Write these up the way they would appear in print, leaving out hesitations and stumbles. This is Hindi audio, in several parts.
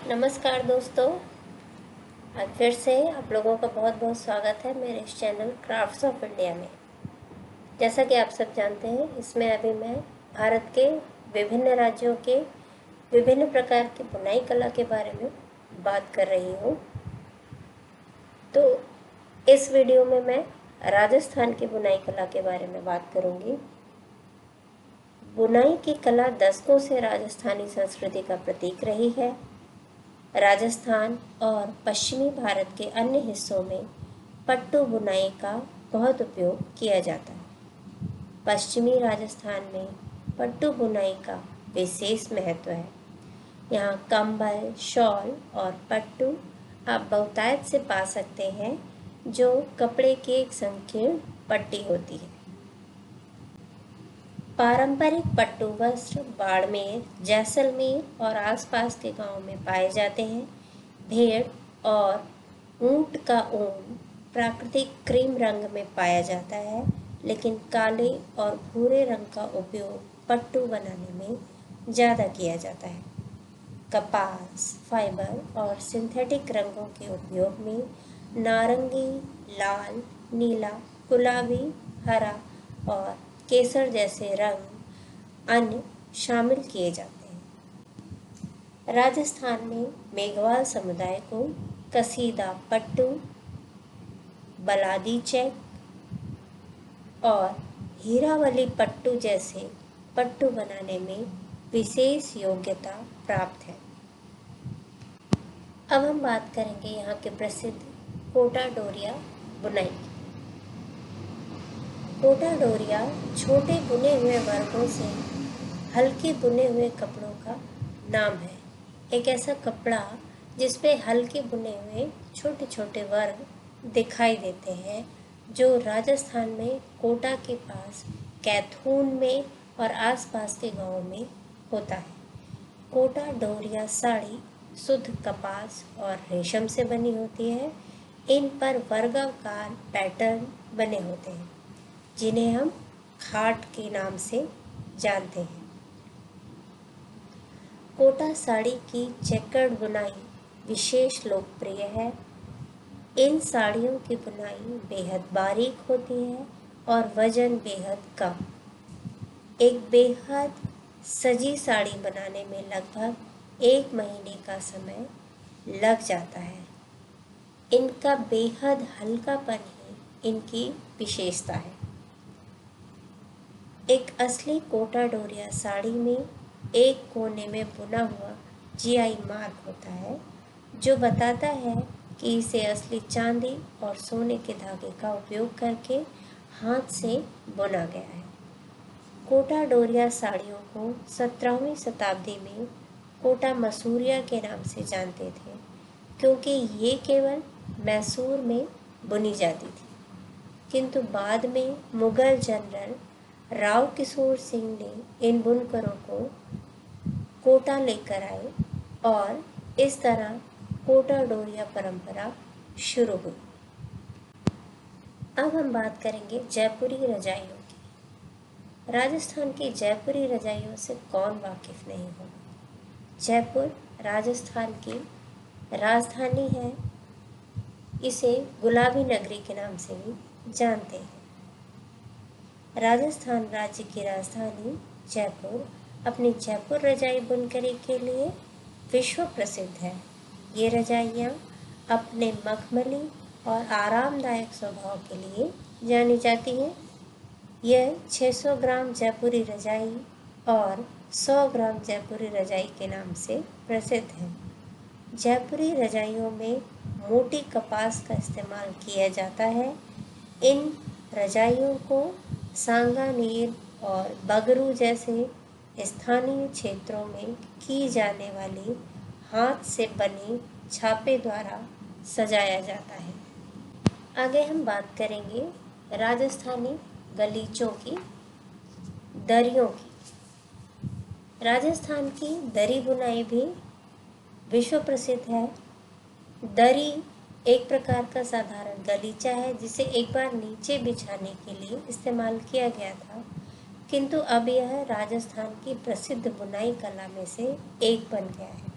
नमस्कार दोस्तों। आज फिर से आप लोगों का बहुत बहुत स्वागत है मेरे इस चैनल क्राफ्ट्स ऑफ इंडिया में। जैसा कि आप सब जानते हैं, इसमें अभी मैं भारत के विभिन्न राज्यों के विभिन्न प्रकार की बुनाई कला के बारे में बात कर रही हूँ। तो इस वीडियो में मैं राजस्थान की बुनाई कला के बारे में बात करूँगी। बुनाई की कला दशकों से राजस्थानी संस्कृति का प्रतीक रही है। राजस्थान और पश्चिमी भारत के अन्य हिस्सों में पट्टू बुनाई का बहुत उपयोग किया जाता है। पश्चिमी राजस्थान में पट्टू बुनाई का विशेष महत्व है। यहाँ कंबल, शॉल और पट्टू आप बहुतायत से पा सकते हैं, जो कपड़े की एक संकीर्ण पट्टी होती है। पारंपरिक पट्टू वस्त्र बाड़मेर, जैसलमेर और आसपास के गांवों में पाए जाते हैं। भेड़ और ऊंट का ऊन प्राकृतिक क्रीम रंग में पाया जाता है, लेकिन काले और भूरे रंग का उपयोग पट्टू बनाने में ज़्यादा किया जाता है। कपास, फाइबर और सिंथेटिक रंगों के उपयोग में नारंगी, लाल, नीला, गुलाबी, हरा और केसर जैसे रंग अन्य शामिल किए जाते हैं। राजस्थान में मेघवाल समुदाय को कसीदा पट्टू, बलादी चेक और हीरावली पट्टू जैसे पट्टू बनाने में विशेष योग्यता प्राप्त है। अब हम बात करेंगे यहाँ के प्रसिद्ध कोटा डोरिया बुनाई की। कोटा डोरिया छोटे बुने हुए वर्गों से हल्के बुने हुए कपड़ों का नाम है। एक ऐसा कपड़ा जिसपे हल्के बुने हुए छोटे छोटे वर्ग दिखाई देते हैं, जो राजस्थान में कोटा के पास कैथून में और आसपास के गांवों में होता है। कोटा डोरिया साड़ी शुद्ध कपास और रेशम से बनी होती है। इन पर वर्गाकार पैटर्न बने होते हैं, जिन्हें हम खाट के नाम से जानते हैं। कोटा साड़ी की चेकर्ड बुनाई विशेष लोकप्रिय है। इन साड़ियों की बुनाई बेहद बारीक होती है और वजन बेहद कम। एक बेहद सजी साड़ी बनाने में लगभग 1 महीने का समय लग जाता है। इनका बेहद हल्कापन ही इनकी विशेषता है। एक असली कोटा डोरिया साड़ी में एक कोने में बुना हुआ जीआई मार्क होता है, जो बताता है कि इसे असली चांदी और सोने के धागे का उपयोग करके हाथ से बुना गया है। कोटा डोरिया साड़ियों को 17वीं शताब्दी में कोटा मसूरिया के नाम से जानते थे, क्योंकि ये केवल मैसूर में बुनी जाती थी। किंतु बाद में मुगल जनरल राव किशोर सिंह ने इन बुनकरों को कोटा लेकर आए और इस तरह कोटा डोरिया परंपरा शुरू हुई। अब हम बात करेंगे जयपुरी रजाइयों की। राजस्थान की जयपुरी रजाइयों से कौन वाकिफ नहीं होगा। जयपुर राजस्थान की राजधानी है। इसे गुलाबी नगरी के नाम से भी जानते हैं। राजस्थान राज्य की राजधानी जयपुर अपनी जयपुर रजाई बुनकरी के लिए विश्व प्रसिद्ध है। ये रजाइयाँ अपने मखमली और आरामदायक स्वभाव के लिए जानी जाती हैं। यह 600 ग्राम जयपुरी रजाई और 100 ग्राम जयपुरी रजाई के नाम से प्रसिद्ध है। जयपुरी रजाइयों में मोटी कपास का इस्तेमाल किया जाता है। इन रजाइयों को सांगानेर और बगरू जैसे स्थानीय क्षेत्रों में की जाने वाली हाथ से बनी छापे द्वारा सजाया जाता है। आगे हम बात करेंगे राजस्थानी गलीचों की, दरियों की। राजस्थान की दरी बुनाई भी विश्व प्रसिद्ध है। दरी एक प्रकार का साधारण गलीचा है, जिसे एक बार नीचे बिछाने के लिए इस्तेमाल किया गया था, किंतु अब यह राजस्थान की प्रसिद्ध बुनाई कला में से एक बन गया है।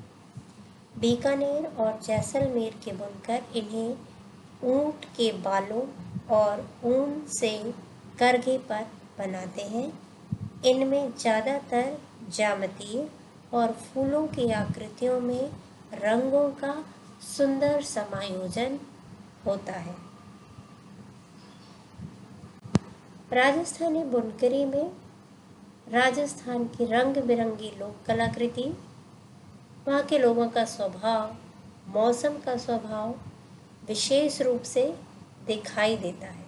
बीकानेर और जैसलमेर के बुनकर इन्हें ऊंट के बालों और ऊन से करघे पर बनाते हैं। इनमें ज़्यादातर ज्यामितीय और फूलों की आकृतियों में रंगों का सुंदर समायोजन होता है। राजस्थानी बुनकरी में राजस्थान की रंग बिरंगी लोक कलाकृति, वहाँ के लोगों का स्वभाव, मौसम का स्वभाव विशेष रूप से दिखाई देता है।